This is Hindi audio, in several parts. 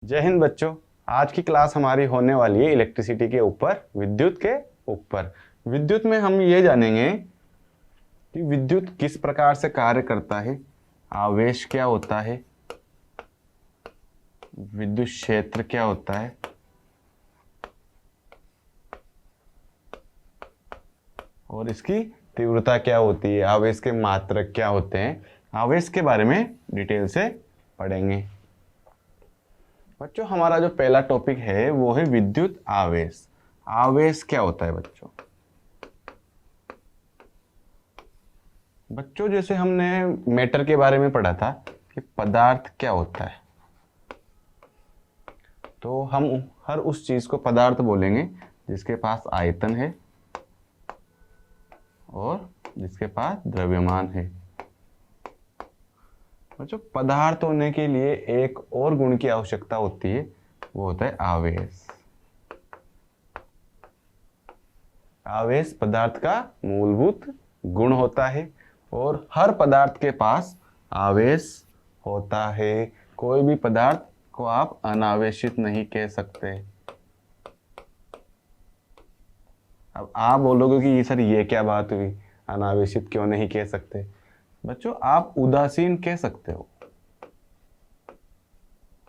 जय हिंद बच्चों। आज की क्लास हमारी होने वाली है इलेक्ट्रिसिटी के ऊपर, विद्युत के ऊपर। विद्युत में हम ये जानेंगे कि विद्युत किस प्रकार से कार्य करता है, आवेश क्या होता है, विद्युत क्षेत्र क्या होता है, और इसकी तीव्रता क्या होती है, आवेश के मात्रक क्या होते हैं। आवेश के बारे में डिटेल से पढ़ेंगे। बच्चों, हमारा जो पहला टॉपिक है वो है विद्युत आवेश। आवेश क्या होता है बच्चों? बच्चों, जैसे हमने मैटर के बारे में पढ़ा था कि पदार्थ क्या होता है, तो हम हर उस चीज को पदार्थ बोलेंगे जिसके पास आयतन है और जिसके पास द्रव्यमान है। बच्चों, पदार्थ होने के लिए एक और गुण की आवश्यकता होती है, वो होता है आवेश। आवेश पदार्थ का मूलभूत गुण होता है और हर पदार्थ के पास आवेश होता है। कोई भी पदार्थ को आप अनावेशित नहीं कह सकते। अब आप बोलोगे कि सर ये क्या बात हुई, अनावेशित क्यों नहीं कह सकते? बच्चों, आप उदासीन कह सकते हो,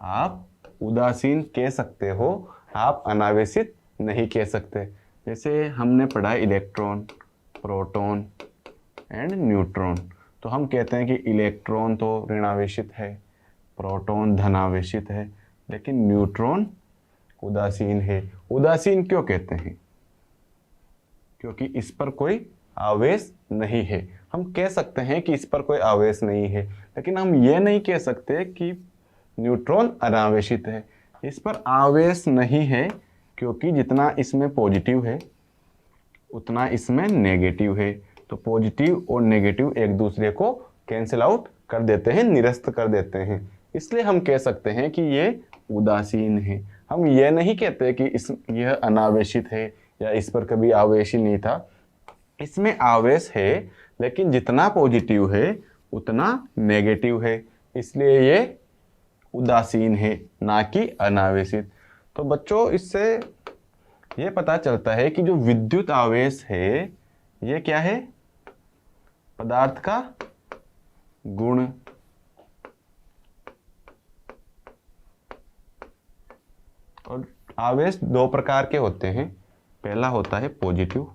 आप उदासीन कह सकते हो, आप अनावेशित नहीं कह सकते। जैसे हमने पढ़ा इलेक्ट्रॉन, प्रोटॉन एंड न्यूट्रॉन, तो हम कहते हैं कि इलेक्ट्रॉन तो ऋणावेशित है, प्रोटॉन धनावेशित है, लेकिन न्यूट्रॉन उदासीन है। उदासीन क्यों कहते हैं? क्योंकि इस पर कोई आवेश नहीं है। हम कह सकते हैं कि इस पर कोई आवेश नहीं है, लेकिन हम ये नहीं कह सकते कि न्यूट्रॉन अनावेशित है। इस पर आवेश नहीं है क्योंकि जितना इसमें पॉजिटिव है उतना इसमें नेगेटिव है। तो पॉजिटिव और नेगेटिव एक दूसरे को कैंसिल आउट कर देते हैं, निरस्त कर देते हैं। इसलिए हम कह सकते हैं कि ये उदासीन है। हम ये नहीं कहते कि यह अनावेशित है या इस पर कभी आवेश ही नहीं था। इसमें आवेश है, लेकिन जितना पॉजिटिव है उतना नेगेटिव है, इसलिए ये उदासीन है, ना कि अनावेशित। तो बच्चों, इससे ये पता चलता है कि जो विद्युत आवेश है ये क्या है? पदार्थ का गुण। और आवेश दो प्रकार के होते हैं। पहला होता है पॉजिटिव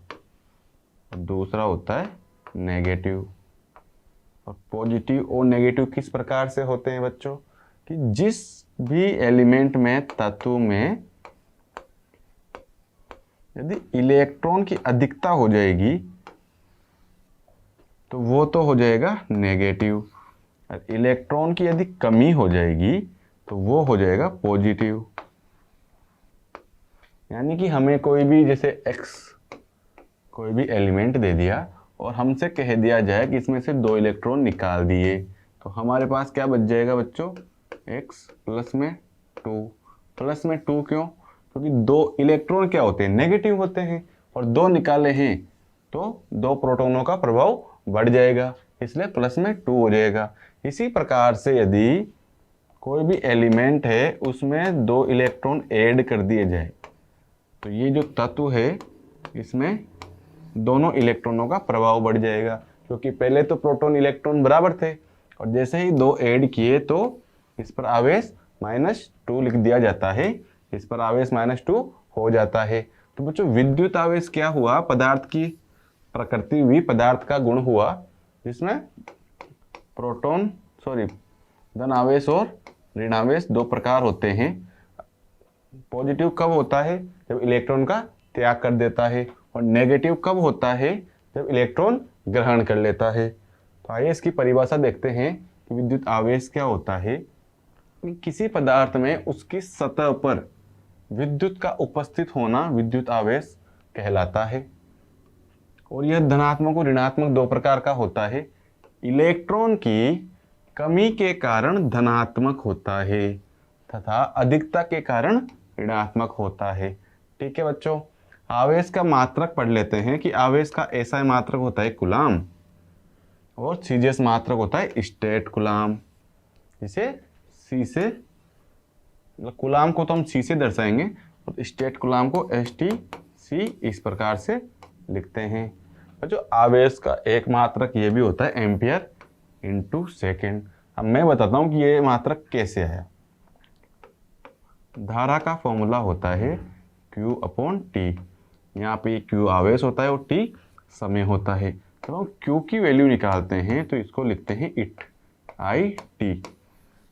और दूसरा होता है नेगेटिव। और पॉजिटिव और नेगेटिव किस प्रकार से होते हैं बच्चों? कि जिस भी एलिमेंट में, तत्व में यदि इलेक्ट्रॉन की अधिकता हो जाएगी तो वो तो हो जाएगा नेगेटिव, और इलेक्ट्रॉन की यदि कमी हो जाएगी तो वो हो जाएगा पॉजिटिव। यानी कि हमें कोई भी, जैसे x कोई भी एलिमेंट दे दिया और हमसे कह दिया जाए कि इसमें से 2 इलेक्ट्रॉन निकाल दिए, तो हमारे पास क्या बच जाएगा बच्चों? x प्लस में 2। प्लस में 2 क्यों? क्योंकि 2 इलेक्ट्रॉन क्या होते हैं? नेगेटिव होते हैं, और 2 निकाले हैं तो 2 प्रोटॉनों का प्रभाव बढ़ जाएगा, इसलिए प्लस में 2 हो जाएगा। इसी प्रकार से यदि कोई भी एलिमेंट है उसमें 2 इलेक्ट्रॉन ऐड कर दिए जाए तो ये जो तत्व है इसमें दोनों इलेक्ट्रॉनों का प्रभाव बढ़ जाएगा, क्योंकि पहले तो प्रोटॉन इलेक्ट्रॉन बराबर थे और जैसे ही 2 ऐड किए तो इस पर आवेश -2 लिख दिया जाता है, इस पर आवेश -2 हो जाता है। तो बच्चों, विद्युत आवेश क्या हुआ? पदार्थ की प्रकृति हुई, पदार्थ का गुण हुआ, जिसमें धन आवेश और ऋण आवेश 2 प्रकार होते हैं। पॉजिटिव कब होता है? जब इलेक्ट्रॉन का त्याग कर देता है, और नेगेटिव कब होता है? जब इलेक्ट्रॉन ग्रहण कर लेता है। तो आइए इसकी परिभाषा देखते हैं कि विद्युत आवेश क्या होता है। किसी पदार्थ में उसकी सतह पर विद्युत का उपस्थित होना विद्युत आवेश कहलाता है, और यह धनात्मक और ऋणात्मक 2 प्रकार का होता है। इलेक्ट्रॉन की कमी के कारण धनात्मक होता है तथा अधिकता के कारण ऋणात्मक होता है। ठीक है बच्चों, आवेश का मात्रक पढ़ लेते हैं कि आवेश का ऐसा मात्रक होता है कूलाम, और सीजीएस मात्रक होता है स्टेट कूलाम, जिसे सी से मतलब कूलाम को तो हम सी से दर्शाएंगे और स्टेट कूलाम को STC इस प्रकार से लिखते हैं। और जो आवेश का एक मात्रक ये भी होता है एम्पियर इंटू सेकेंड। अब मैं बताता हूँ कि ये मात्रक कैसे आया। धारा का फॉर्मूला होता है Q/T। यहाँ पे Q आवेश होता है और T समय होता है। तो हम Q की वैल्यू निकालते हैं तो इसको लिखते हैं इट IT।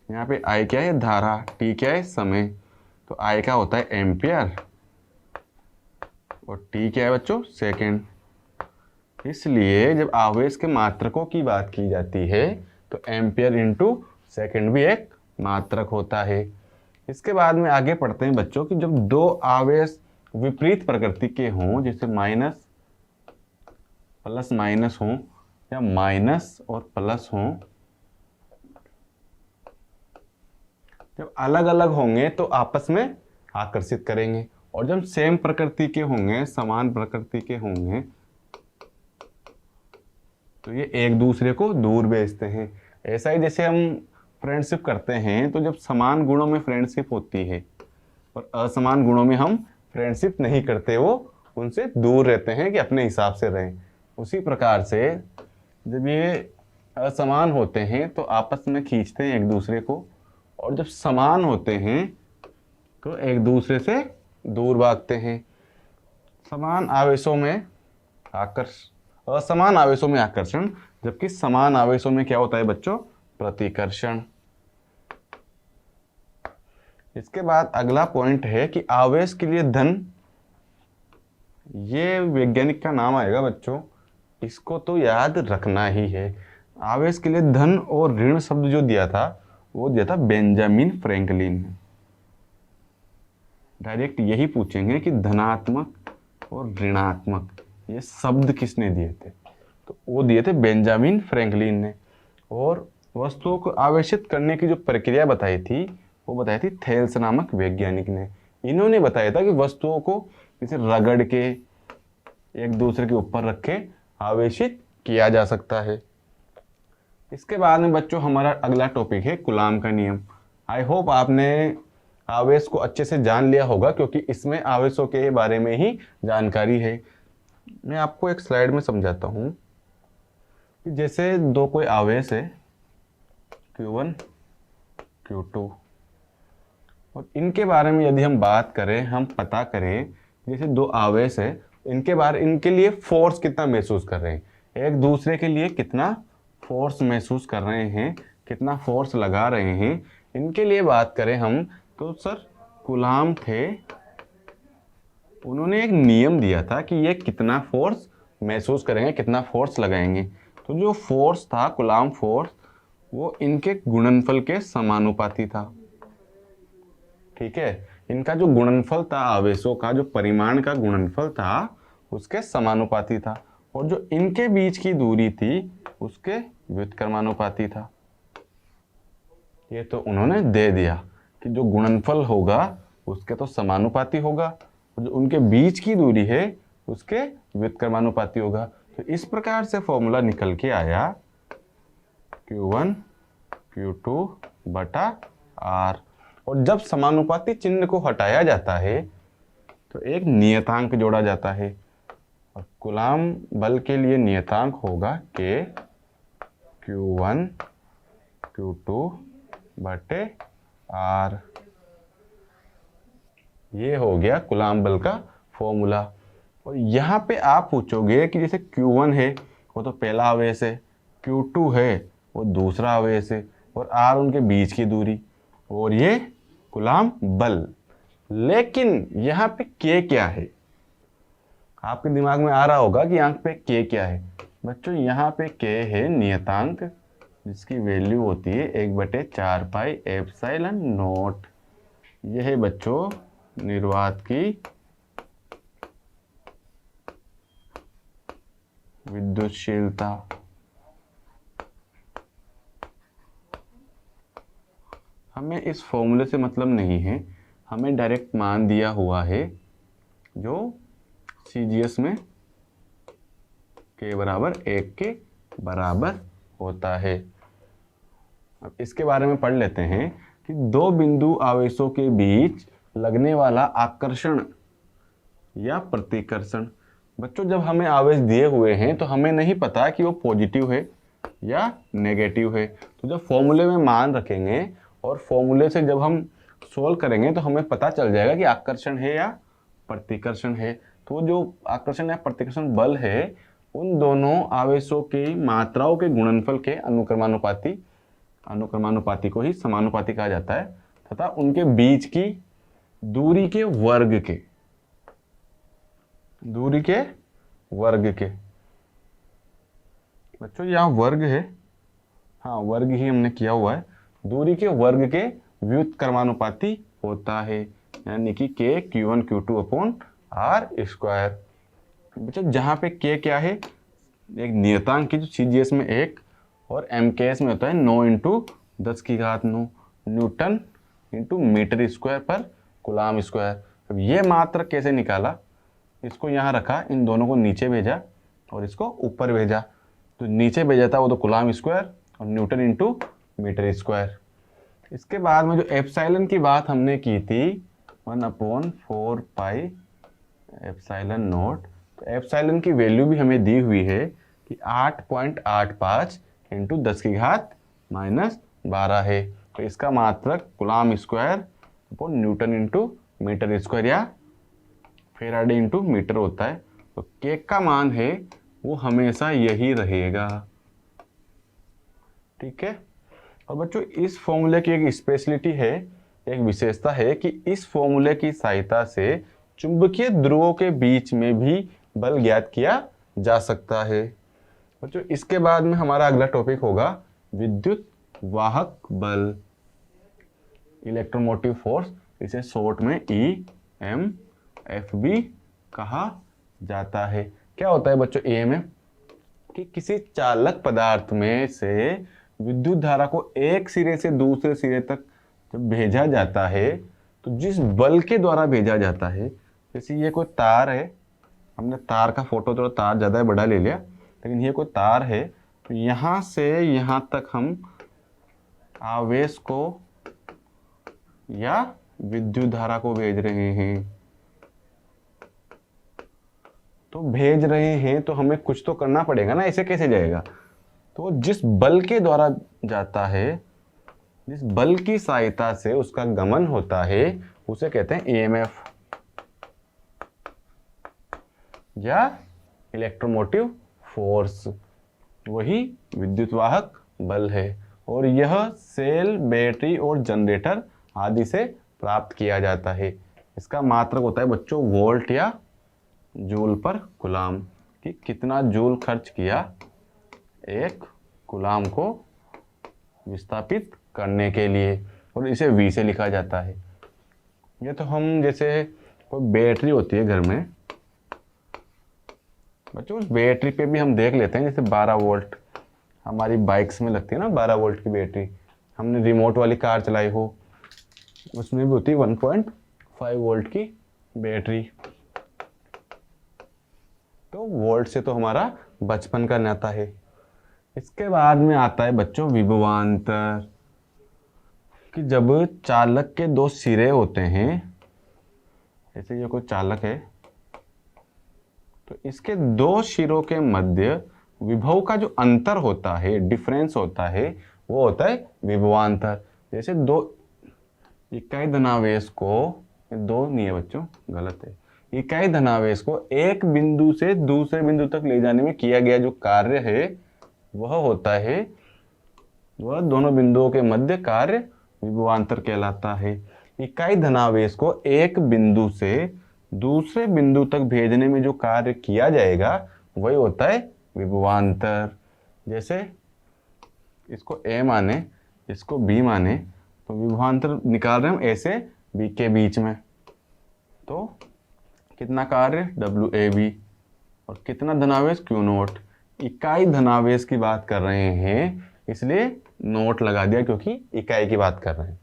यहाँ पे I क्या है, धारा, T क्या है, समय। तो I का होता है एम्पियर और T क्या है बच्चों, सेकेंड। इसलिए जब आवेश के मात्रकों की बात की जाती है तो एम्पियर इंटू सेकेंड भी एक मात्रक होता है। इसके बाद में आगे पढ़ते हैं बच्चों कि जब दो आवेश विपरीत प्रकृति के हों, जैसे माइनस प्लस माइनस हों या माइनस और प्लस हों, जब अलग अलग होंगे तो आपस में आकर्षित करेंगे, और जब सेम प्रकृति के होंगे, समान प्रकृति के होंगे, तो ये एक दूसरे को दूर भेजते हैं। ऐसा ही जैसे हम फ्रेंडशिप करते हैं तो जब समान गुणों में फ्रेंडशिप होती है और असमान गुणों में हम फ्रेंडशिप नहीं करते, वो उनसे दूर रहते हैं कि अपने हिसाब से रहें। उसी प्रकार से जब ये असमान होते हैं तो आपस में खींचते हैं एक दूसरे को, और जब समान होते हैं तो एक दूसरे से दूर भागते हैं। समान आवेशों में असमान आवेशों में आकर्षण, जबकि समान आवेशों में क्या होता है बच्चों, प्रतिकर्षण। इसके बाद अगला पॉइंट है कि आवेश के लिए धन, ये वैज्ञानिक का नाम आएगा बच्चों, इसको तो याद रखना ही है। आवेश के लिए धन और ऋण शब्द जो दिया था वो दिया था बेंजामिन फ्रैंकलिन ने। डायरेक्ट यही पूछेंगे कि धनात्मक और ऋणात्मक ये शब्द किसने दिए थे, तो वो दिए थे बेंजामिन फ्रैंकलिन ने। और वस्तुओं को आवेशित करने की जो प्रक्रिया बताई थी वो बताई थी थेल्स नामक वैज्ञानिक ने। इन्होंने बताया था कि वस्तुओं को जैसे रगड़ के एक दूसरे के ऊपर रख के आवेशित किया जा सकता है। इसके बाद में बच्चों हमारा अगला टॉपिक है कूलाम का नियम। आई होप आपने आवेश को अच्छे से जान लिया होगा, क्योंकि इसमें आवेशों के बारे में ही जानकारी है। मैं आपको एक स्लाइड में समझाता हूँ कि जैसे दो कोई आवेश है Q1 Q2, और इनके बारे में यदि हम बात करें, हम पता करें, जैसे दो आवेश है, इनके लिए फोर्स कितना महसूस कर रहे हैं, एक दूसरे के लिए कितना फोर्स महसूस कर रहे हैं, कितना फोर्स लगा रहे हैं, इनके लिए बात करें हम, तो सर कूलाम थे, उन्होंने एक नियम दिया था कि ये कितना फोर्स महसूस करेंगे, कितना फोर्स लगाएंगे। तो जो फोर्स था, कूलाम फोर्स, वो इनके गुणनफल के समानुपाती था। ठीक है, इनका जो गुणनफल था आवेशों का, जो परिमाण का गुणनफल था उसके समानुपाती था, और जो इनके बीच की दूरी थी उसके व्युत्क्रमानुपाती था। ये तो उन्होंने दे दिया कि जो गुणनफल होगा उसके तो समानुपाती होगा, और जो उनके बीच की दूरी है उसके व्युत्क्रमानुपाती होगा। तो इस प्रकार से फॉर्मूला निकल के आया Q1 Q2 बटा R। और जब समानुपाती चिन्ह को हटाया जाता है तो एक नियतांक जोड़ा जाता है, और कूलाम बल के लिए नियतांक होगा K Q1 Q2 बटे R। ये हो गया कूलाम बल का फॉर्मूला। और यहाँ पे आप पूछोगे कि जैसे Q1 है वो तो पहला आवेश है, Q2 है वो दूसरा आवेश है, और R उनके बीच की दूरी, और ये कूलाम बल। लेकिन यहाँ पे K क्या है, आपके दिमाग में आ रहा होगा कि यहाँ पे K क्या है। बच्चों यहाँ पे K है नियतांक, जिसकी वैल्यू होती है 1/4 पाई एप्सिलॉन नॉट। यह है बच्चों निर्वात की विद्युतशीलता। हमें इस फॉर्मूले से मतलब नहीं है, हमें डायरेक्ट मान दिया हुआ है जो CGS में K बराबर 1 के बराबर होता है। अब इसके बारे में पढ़ लेते हैं। कि दो बिंदु आवेशों के बीच लगने वाला आकर्षण या प्रतिकर्षण। बच्चों जब हमें आवेश दिए हुए हैं तो हमें नहीं पता कि वो पॉजिटिव है या नेगेटिव है, तो जब फॉर्मूले में मान रखेंगे और फॉर्मूले से जब हम सोल्व करेंगे तो हमें पता चल जाएगा कि आकर्षण है या प्रतिकर्षण है। तो जो आकर्षण या प्रतिकर्षण बल है उन दोनों आवेशों की मात्राओं के गुणनफल के अनुक्रमानुपाती को ही समानुपाती कहा जाता है, तथा उनके बीच की दूरी के वर्ग के बच्चों यहाँ वर्ग है, हाँ वर्ग ही हमने किया हुआ है, दूरी के वर्ग के व्युत्क्रमानुपाती होता है, यानी कि k q1 q2 upon r square. बच्चों जहाँ पे k क्या है, एक नियतांक की जो CGS में 1 और MKS में होता है 9 into 10⁹ newton into metre square पर कूलाम स्क्वायर। अब ये मात्र कैसे निकाला, इसको यहाँ रखा, इन दोनों को नीचे भेजा और इसको ऊपर भेजा। तो नीचे भेजा था वो तो कूलाम स्क्वायर और न्यूटन इंटू मीटर स्क्वायर। इसके बाद में जो एप्साइलन की बात हमने की थी 1/4 पाई एप्साइलन नॉट, तो एप्साइलन की वैल्यू भी हमें दी हुई है कि 8.85 इंटू 10⁻12 है। तो इसका मात्रक coulomb square upon newton into metre square या फेराडे इंटू मीटर होता है। तो के का मान है वो हमेशा यही रहेगा, ठीक है। और बच्चों इस फॉर्मूले की एक स्पेशलिटी है, एक विशेषता है कि इस फॉर्मूले की सहायता से चुंबकीय ध्रुवों के बीच में भी बल ज्ञात किया जा सकता है। बच्चों इसके बाद में हमारा अगला टॉपिक होगा विद्युत वाहक बल, इलेक्ट्रोमोटिव फोर्स, इसे शॉर्ट में EMF भी कहा जाता है। क्या होता है बच्चों EMF, कि किसी चालक पदार्थ में से विद्युत धारा को एक सिरे से दूसरे सिरे तक जब भेजा जाता है तो जिस बल के द्वारा भेजा जाता है, जैसे ये कोई तार है, हमने तार का फोटो, थोड़ा तार ज़्यादा बड़ा ले लिया, लेकिन ये कोई तार है, तो यहाँ से यहाँ तक हम आवेश को या विद्युत धारा को भेज रहे हैं। तो भेज रहे हैं तो हमें कुछ तो करना पड़ेगा ना, ऐसे कैसे जाएगा। तो जिस बल के द्वारा जाता है, जिस बल की सहायता से उसका गमन होता है, उसे कहते हैं EMF या इलेक्ट्रोमोटिव फोर्स, वही विद्युत वाहक बल है। और यह सेल, बैटरी और जनरेटर आदि से प्राप्त किया जाता है। इसका मात्रक होता है बच्चों वोल्ट या जूल पर कूलाम, कि कितना जूल खर्च किया एक कूलाम को विस्थापित करने के लिए, और इसे V से लिखा जाता है। ये तो हम जैसे कोई बैटरी होती है घर में बच्चों, उस बैटरी पे भी हम देख लेते हैं, जैसे 12 वोल्ट हमारी बाइक्स में लगती है ना, 12 वोल्ट की बैटरी। हमने रिमोट वाली कार चलाई हो, उसमें भी होती है 1.5 वोल्ट की बैटरी। तो वोल्ट से तो हमारा बचपन का नाता है। इसके बाद में आता है बच्चों विभवांतर, कि जब चालक के दो सिरे होते हैं, जैसे ये कोई चालक है, तो इसके दो सिरों के मध्य विभव का जो अंतर होता है, डिफरेंस होता है, वो होता है विभवांतर। जैसे दो इकाई धनावेश को, दो नहीं है बच्चों, गलत है, इकाई धनावेश को एक बिंदु से दूसरे बिंदु तक ले जाने में किया गया जो कार्य है वह होता है, वह दोनों बिंदुओं के मध्य कार्य विभवांतर कहलाता है। इकाई धनावेश को एक बिंदु से दूसरे बिंदु तक भेजने में जो कार्य किया जाएगा वही होता है विभवांतर। जैसे इसको A माने, इसको B माने, तो विभवांतर निकाल रहे हैं हम A से B के बीच में, तो कितना कार्य WAB और कितना धनावेश Q0। इकाई धनावेश की बात कर रहे हैं इसलिए नोट लगा दिया, क्योंकि इकाई की बात कर रहे हैं।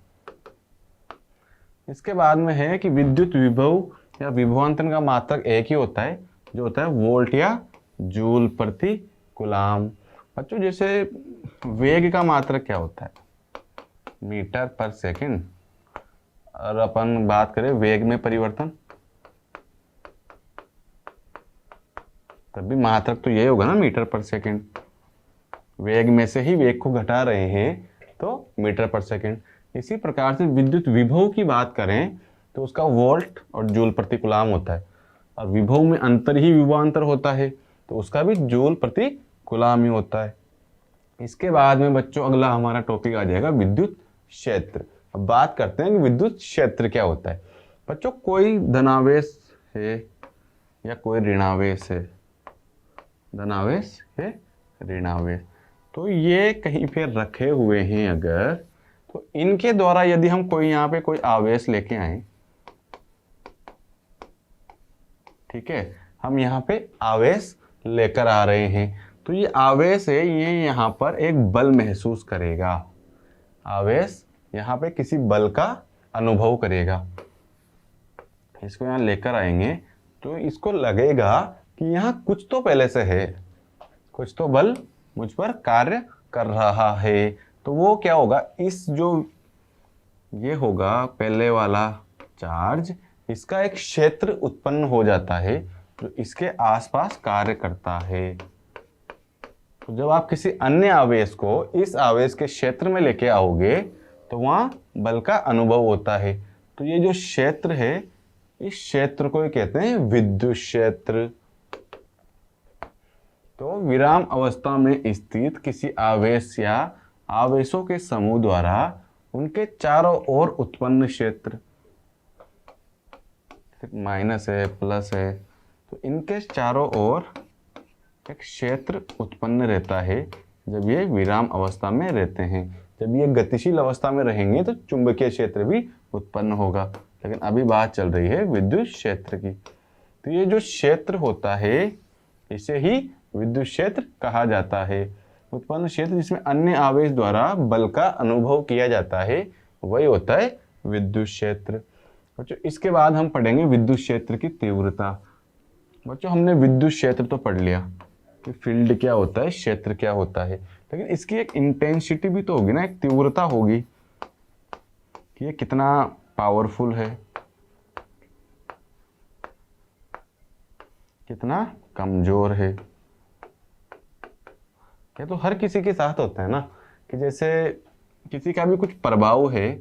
इसके बाद में है कि विद्युत विभव या विभवांतर का मात्रक एक ही होता है, जो होता है वोल्ट या जूल प्रति कूलाम। बच्चों जैसे वेग का मात्रक क्या होता है, मीटर पर सेकंड। और अपन बात करें वेग में परिवर्तन, तब भी मात्रक तो यही होगा ना, मीटर पर सेकंड। वेग में से ही वेग को घटा रहे हैं तो मीटर पर सेकंड। इसी प्रकार से विद्युत विभव की बात करें तो उसका वोल्ट और जूल प्रति कूलाम होता है, और विभव में अंतर ही विभवांतर होता है तो उसका भी जूल प्रति कूलाम ही होता है। इसके बाद में बच्चों अगला हमारा टॉपिक आ जाएगा विद्युत क्षेत्र। अब बात करते हैं कि विद्युत क्षेत्र क्या होता है। बच्चों कोई धनावेश है या कोई ऋणावेश है, धनावेश है ऋणावेश, तो ये कहीं पे रखे हुए हैं अगर, तो इनके द्वारा यदि हम कोई यहाँ पे कोई आवेश लेके आए, ठीक है, हम यहाँ पे आवेश लेकर आ रहे हैं, तो ये आवेश है, ये यहाँ पर एक बल महसूस करेगा। आवेश यहाँ पे किसी बल का अनुभव करेगा। इसको यहाँ लेकर आएंगे तो इसको लगेगा कि यहाँ कुछ तो पहले से है, कुछ तो बल मुझ पर कार्य कर रहा है। तो वो क्या होगा, इस जो ये होगा पहले वाला चार्ज, इसका एक क्षेत्र उत्पन्न हो जाता है जो इसके आसपास कार्य करता है। तो जब आप किसी अन्य आवेश को इस आवेश के क्षेत्र में लेके आओगे तो वहां बल का अनुभव होता है। तो ये जो क्षेत्र है, इस क्षेत्र को कहते हैं विद्युत क्षेत्र। तो विराम अवस्था में स्थित किसी आवेश या आवेशों के समूह द्वारा उनके चारों ओर उत्पन्न क्षेत्र, माइनस है प्लस है, तो इनके चारों ओर एक क्षेत्र उत्पन्न रहता है जब ये विराम अवस्था में रहते हैं। जब ये गतिशील अवस्था में रहेंगे तो चुंबकीय क्षेत्र भी उत्पन्न होगा, लेकिन अभी बात चल रही है विद्युत क्षेत्र की। तो ये जो क्षेत्र होता है इसे ही विद्युत क्षेत्र कहा जाता है। उत्पन्न क्षेत्र जिसमें अन्य आवेश द्वारा बल का अनुभव किया जाता है वही होता है विद्युत क्षेत्र। बच्चों इसके बाद हम पढ़ेंगे विद्युत क्षेत्र की तीव्रता। बच्चों हमने विद्युत क्षेत्र तो पढ़ लिया कि फील्ड क्या होता है, क्षेत्र क्या होता है, लेकिन इसकी एक इंटेंसिटी भी तो होगी ना, एक तीव्रता होगी कि ये कितना पावरफुल है, कितना कमजोर है। ये तो हर किसी के साथ होता है ना, कि जैसे किसी का भी कुछ प्रभाव है,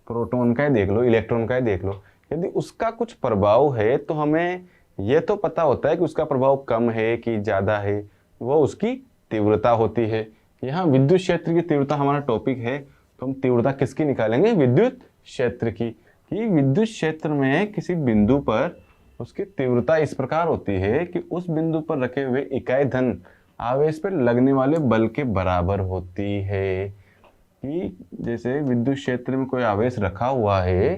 प्रोटॉन का ही देख लो, इलेक्ट्रॉन का ही देख लो, यदि उसका कुछ प्रभाव है तो हमें ये तो पता होता है कि उसका प्रभाव कम है कि ज़्यादा है, वो उसकी तीव्रता होती है। यहाँ विद्युत क्षेत्र की तीव्रता हमारा टॉपिक है, तो हम तीव्रता किसकी निकालेंगे, विद्युत क्षेत्र की। कि विद्युत क्षेत्र में किसी बिंदु पर उसकी तीव्रता इस प्रकार होती है कि उस बिंदु पर रखे हुए इकाई धन आवेश पर लगने वाले बल के बराबर होती है। कि जैसे विद्युत क्षेत्र में कोई आवेश रखा हुआ है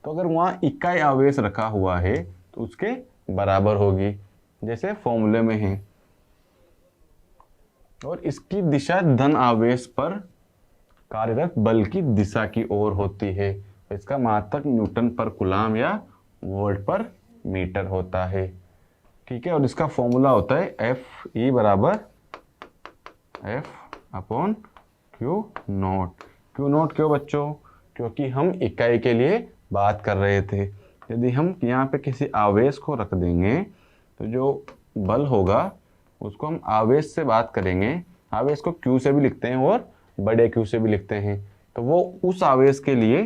तो अगर वहाँ इकाई आवेश रखा हुआ है तो उसके बराबर होगी, जैसे फॉर्मूले में है। और इसकी दिशा धन आवेश पर कार्यरत बल की दिशा की ओर होती है। तो इसका मात्रक न्यूटन पर कूलाम या वोल्ट पर मीटर होता है। ठीक है, और इसका फॉर्मूला होता है एफ ई बराबर F upon Q not. Q not क्यों बच्चों, क्योंकि हम इकाई के लिए बात कर रहे थे। यदि हम यहाँ पे किसी आवेश को रख देंगे तो जो बल होगा उसको हम आवेश से बात करेंगे। आवेश को क्यू से भी लिखते हैं और बड़े क्यू से भी लिखते हैं, तो वो उस आवेश के लिए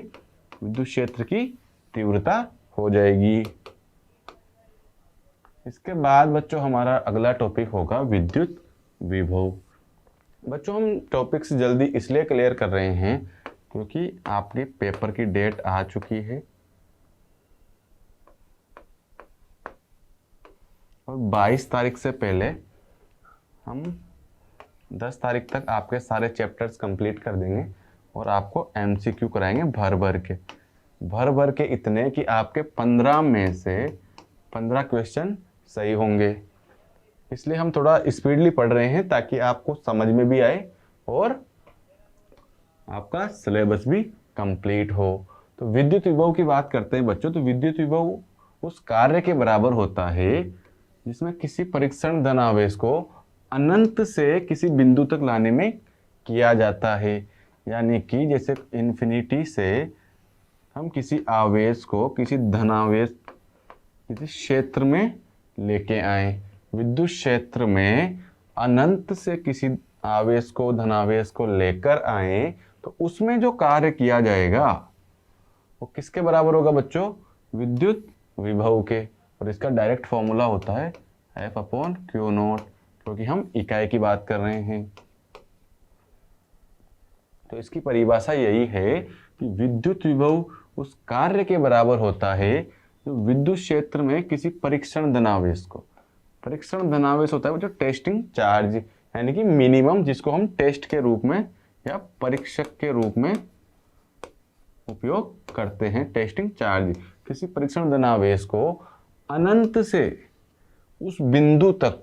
विद्युत क्षेत्र की तीव्रता हो जाएगी। इसके बाद बच्चों हमारा अगला टॉपिक होगा विद्युत विभव। बच्चों हम टॉपिक्स जल्दी इसलिए क्लियर कर रहे हैं क्योंकि आपके पेपर की डेट आ चुकी है और 22 तारीख से पहले हम 10 तारीख तक आपके सारे चैप्टर्स कंप्लीट कर देंगे और आपको एमसीक्यू कराएंगे भर भर के इतने कि आपके 15 में से 15 क्वेश्चन सही होंगे। इसलिए हम थोड़ा स्पीडली पढ़ रहे हैं ताकि आपको समझ में भी आए और आपका सिलेबस भी कंप्लीट हो। तो विद्युत विभव की बात करते हैं बच्चों, तो विद्युत विभव उस कार्य के बराबर होता है जिसमें किसी परीक्षण धनावेश को अनंत से किसी बिंदु तक लाने में किया जाता है। यानी कि जैसे इन्फिनिटी से हम किसी आवेश को किसी धनावेश किसी क्षेत्र में लेके आए, विद्युत क्षेत्र में अनंत से किसी आवेश को धनावेश को लेकर आए, तो उसमें जो कार्य किया जाएगा वो किसके बराबर होगा बच्चों? विद्युत विभव के। और इसका डायरेक्ट फॉर्मूला होता है F/Q0, क्योंकि हम इकाई की बात कर रहे हैं। तो इसकी परिभाषा यही है कि विद्युत विभव उस कार्य के बराबर होता है जो विद्युत क्षेत्र में किसी परीक्षण धनावेश को, परीक्षण धनावेश होता है जो टेस्टिंग चार्ज, यानी कि मिनिमम, जिसको हम टेस्ट के रूप में या परीक्षक के रूप में उपयोग करते हैं। टेस्टिंग चार्ज किसी परीक्षण धनावेश को अनंत से उस बिंदु तक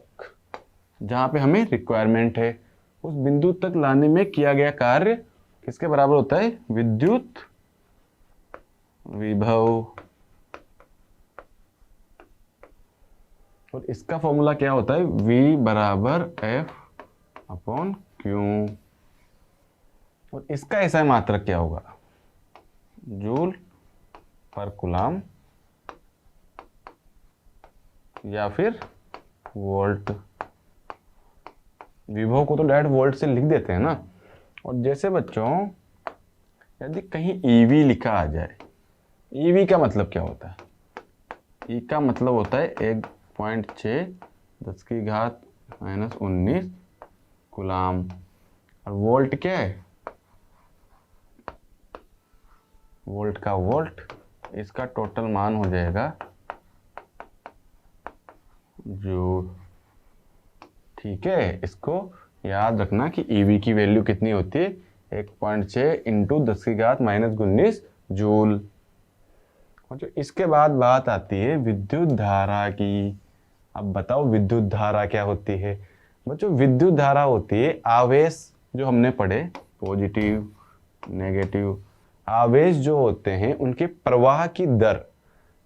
जहां पे हमें रिक्वायरमेंट है, उस बिंदु तक लाने में किया गया कार्य किसके बराबर होता है? विद्युत विभव। और इसका फॉर्मूला क्या होता है? V बराबर F/Q। और इसका ऐसा मात्रक क्या होगा? जूल पर कूलम या फिर वोल्ट। विभव को तो डायरेक्ट वोल्ट से लिख देते हैं ना। और जैसे बच्चों यदि कहीं EV लिखा आ जाए, EV का मतलब क्या होता है? E का मतलब होता है 1.6 10⁻⁻19 कूलम। और वोल्ट क्या है? वोल्ट का वोल्ट, इसका टोटल मान हो जाएगा जूल। ठीक है, इसको याद रखना कि EV की वैल्यू कितनी होती है? 1.6 इंटू 10⁻⁻19 जूल। और जो इसके बाद बात आती है विद्युत धारा की। अब बताओ विद्युत धारा क्या होती है? बच्चों विद्युत धारा होती है आवेश, जो हमने पढ़े पॉजिटिव नेगेटिव, आवेश जो होते हैं उनके प्रवाह की दर,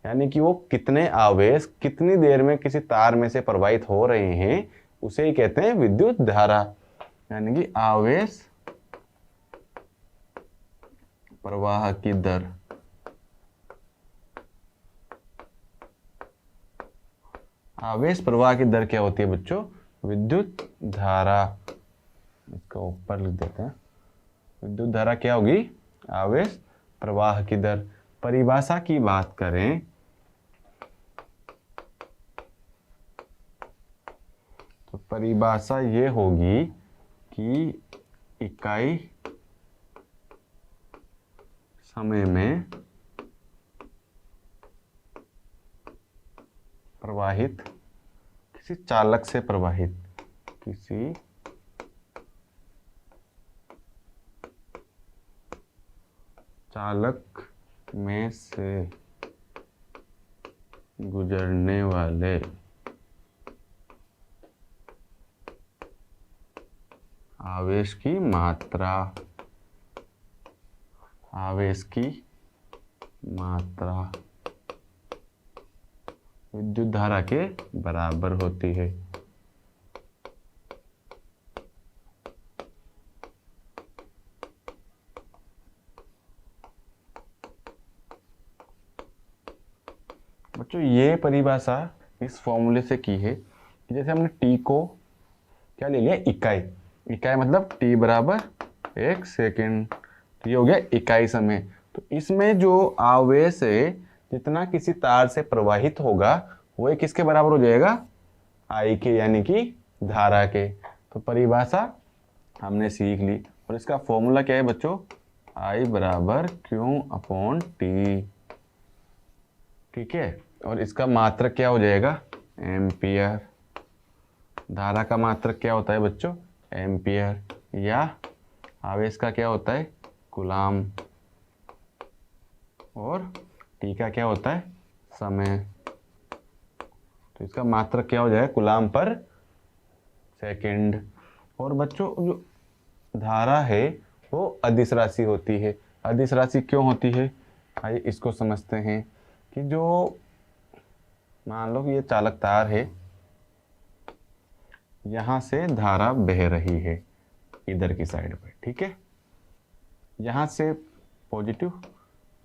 यानी कि वो कितने आवेश कितनी देर में किसी तार में से प्रवाहित हो रहे हैं, उसे ही कहते हैं विद्युत धारा। यानी कि आवेश प्रवाह की दर। आवेश प्रवाह की दर क्या होती है बच्चों? विद्युत धारा। इसको ऊपर लिख देते हैं। विद्युत धारा क्या होगी? आवेश प्रवाह की दर। परिभाषा की बात करें तो परिभाषा ये होगी कि इकाई समय में प्रवाहित किसी चालक से प्रवाहित किसी चालक में से गुजरने वाले आवेश की मात्रा, आवेश की मात्रा विद्युत धारा के बराबर होती है। बच्चों ये परिभाषा इस फॉर्मूले से की है कि जैसे हमने T को क्या ले लिया? इकाई। इकाई मतलब T बराबर 1 सेकेंड। तो ये हो गया इकाई समय। तो इसमें जो आवेश है जितना किसी तार से प्रवाहित होगा वो किसके बराबर हो जाएगा? I के, यानी कि धारा के। तो परिभाषा हमने सीख ली। और इसका फॉर्मूला क्या है बच्चों? I बराबर Q/T। ठीक है, और इसका मात्रक क्या हो जाएगा? एम्पियर। धारा का मात्रक क्या होता है बच्चों? एम्पियर। या आवेश का क्या होता है? कूलम। और टी का क्या होता है? समय। तो इसका मात्रक क्या हो जाएगा? Coulomb per second. और बच्चों जो धारा है वो अदिश राशि होती है। अदिश राशि क्यों होती है? आइए इसको समझते हैं कि जो मान लो कि ये चालक तार है, यहां से धारा बह रही है इधर की साइड पे। ठीक है, यहाँ से पॉजिटिव,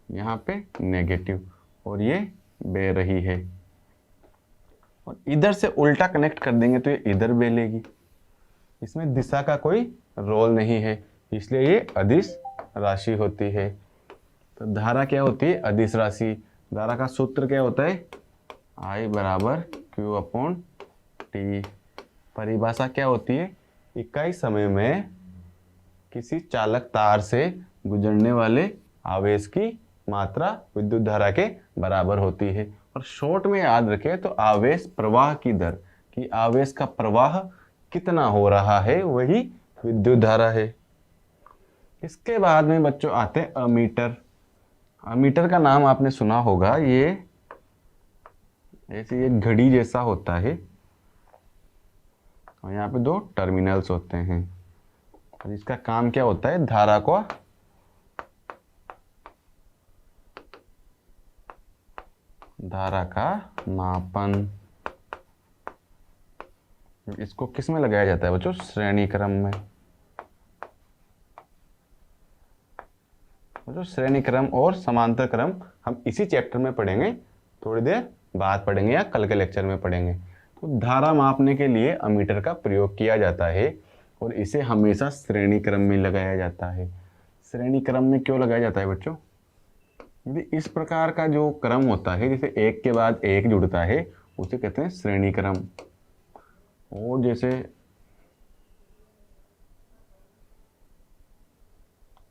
यहाँ पे नेगेटिव, और ये बह रही है। और इधर से उल्टा कनेक्ट कर देंगे तो ये इधर बहेगी। इसमें दिशा का कोई रोल नहीं है, इसलिए ये अदिश राशि होती है। तो धारा क्या होती है? अदिश राशि। धारा का सूत्र क्या होता है? I बराबर Q अपॉन टी। परिभाषा क्या होती है? इकाई समय में किसी चालक तार से गुजरने वाले आवेश की मात्रा विद्युत धारा के बराबर होती है। और शॉर्ट में याद रखें तो आवेश प्रवाह की दर, कि आवेश का प्रवाह कितना हो रहा है, वही विद्युत धारा है। इसके बाद में बच्चों आते हैं अमीटर। अमीटर का नाम आपने सुना होगा, ये ऐसे एक घड़ी जैसा होता है और यहाँ पे दो टर्मिनल्स होते हैं। और इसका काम क्या होता है? धारा का मापन। इसको किस में लगाया जाता है बच्चों? श्रेणी क्रम में। बच्चों श्रेणी क्रम और समांतर क्रम हम इसी चैप्टर में पढ़ेंगे, थोड़ी देर बाद पढ़ेंगे या कल के लेक्चर में पढ़ेंगे। तो धारा मापने के लिए अमीटर का प्रयोग किया जाता है और इसे हमेशा श्रेणी क्रम में लगाया जाता है। श्रेणी क्रम में क्यों लगाया जाता है बच्चों? यदि इस प्रकार का जो क्रम होता है, जैसे एक के बाद एक जुड़ता है, उसे कहते हैं श्रेणी क्रम। और जैसे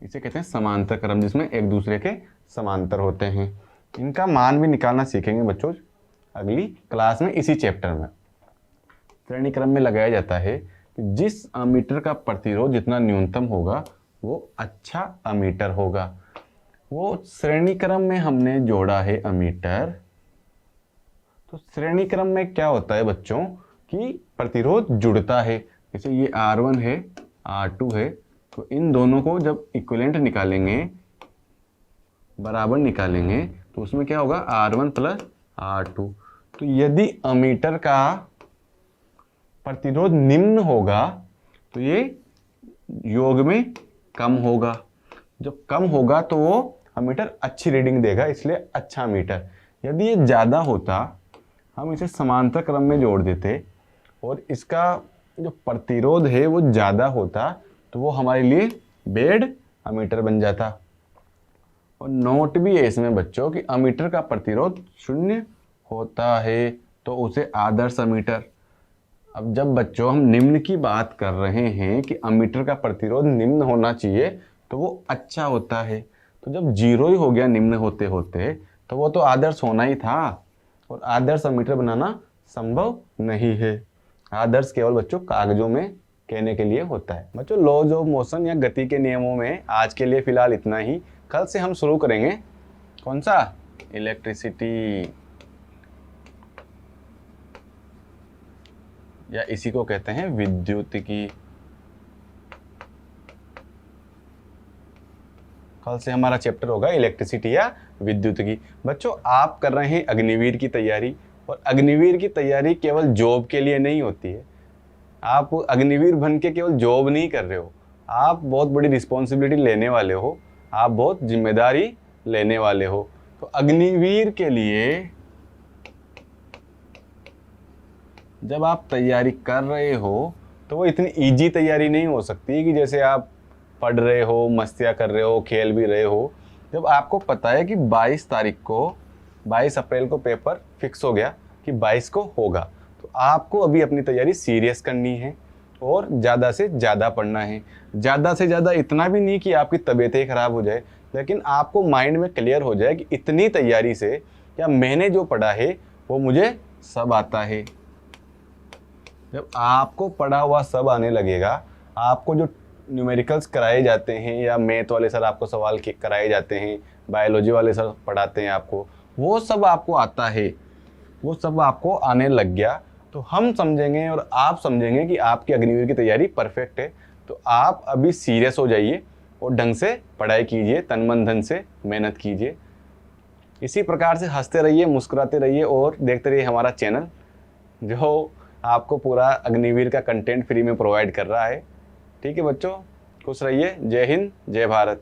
इसे कहते हैं समांतर क्रम, जिसमें एक दूसरे के समांतर होते हैं। इनका मान भी निकालना सीखेंगे बच्चों अगली क्लास में, इसी चैप्टर में। श्रेणी क्रम में लगाया जाता है कि जिस अमीटर का प्रतिरोध जितना न्यूनतम होगा वो अच्छा अमीटर होगा। वो श्रेणी क्रम में हमने जोड़ा है अमीटर। तो श्रेणी क्रम में क्या होता है बच्चों कि प्रतिरोध जुड़ता है। जैसे ये R1 है, R2 है, तो इन दोनों को जब इक्विवेलेंट निकालेंगे, बराबर निकालेंगे, तो उसमें क्या होगा? R1 plus R2। तो यदि अमीटर का प्रतिरोध निम्न होगा तो ये योग में कम होगा। जब कम होगा तो वो अमीटर अच्छी रीडिंग देगा, इसलिए अच्छा अमीटर। यदि ये ज़्यादा होता, हम इसे समांतर क्रम में जोड़ देते और इसका जो प्रतिरोध है वो ज़्यादा होता, तो वो हमारे लिए बेड अमीटर बन जाता। और नोट भी है इसमें बच्चों कि अमीटर का प्रतिरोध 0 होता है तो उसे आदर्श अमीटर। अब जब बच्चों हम निम्न की बात कर रहे हैं कि अमीटर का प्रतिरोध निम्न होना चाहिए, तो वो अच्छा होता है। तो जब 0 ही हो गया निम्न होते होते, तो वो तो आदर्श होना ही था। और आदर्श अमीटर बनाना संभव नहीं है। आदर्श केवल बच्चों कागजों में कहने के लिए होता है। बच्चों लॉज ऑफ मोशन या गति के नियमों में आज के लिए फिलहाल इतना ही। कल से हम शुरू करेंगे कौन सा? इलेक्ट्रिसिटी, या इसी को कहते हैं विद्युतिकी। कल से हमारा चैप्टर होगा इलेक्ट्रिसिटी या विद्युतिकी। बच्चों आप कर रहे हैं अग्निवीर की तैयारी, और अग्निवीर की तैयारी केवल जॉब के लिए नहीं होती है। आप अग्निवीर बन के केवल जॉब नहीं कर रहे हो, आप बहुत बड़ी रिस्पॉन्सिबिलिटी लेने वाले हो, आप बहुत जिम्मेदारी लेने वाले हो। तो अग्निवीर के लिए जब आप तैयारी कर रहे हो तो वो इतनी इजी तैयारी नहीं हो सकती कि जैसे आप पढ़ रहे हो, मस्तियाँ कर रहे हो, खेल भी रहे हो। जब आपको पता है कि 22 अप्रैल को पेपर फिक्स हो गया कि 22 को होगा, तो आपको अभी अपनी तैयारी सीरियस करनी है और ज़्यादा से ज़्यादा पढ़ना है। ज़्यादा से ज़्यादा इतना भी नहीं कि आपकी तबीयत ही ख़राब हो जाए, लेकिन आपको माइंड में क्लियर हो जाए कि इतनी तैयारी से या मैंने जो पढ़ा है वो मुझे सब आता है। जब आपको पढ़ा हुआ सब आने लगेगा, आपको जो न्यूमेरिकल्स कराए जाते हैं या मैथ वाले सर आपको सवाल कराए जाते हैं, बायोलॉजी वाले सर पढ़ाते हैं आपको, वो सब आपको आता है, वो सब आपको आने लग गया, तो हम समझेंगे और आप समझेंगे कि आपकी अग्निवीर की तैयारी परफेक्ट है। तो आप अभी सीरियस हो जाइए और ढंग से पढ़ाई कीजिए, तन मन धन से मेहनत कीजिए। इसी प्रकार से हंसते रहिए, मुस्कुराते रहिए और देखते रहिए हमारा चैनल, जो आपको पूरा अग्निवीर का कंटेंट फ्री में प्रोवाइड कर रहा है। ठीक है बच्चों, खुश रहिए। जय हिंद, जय भारत।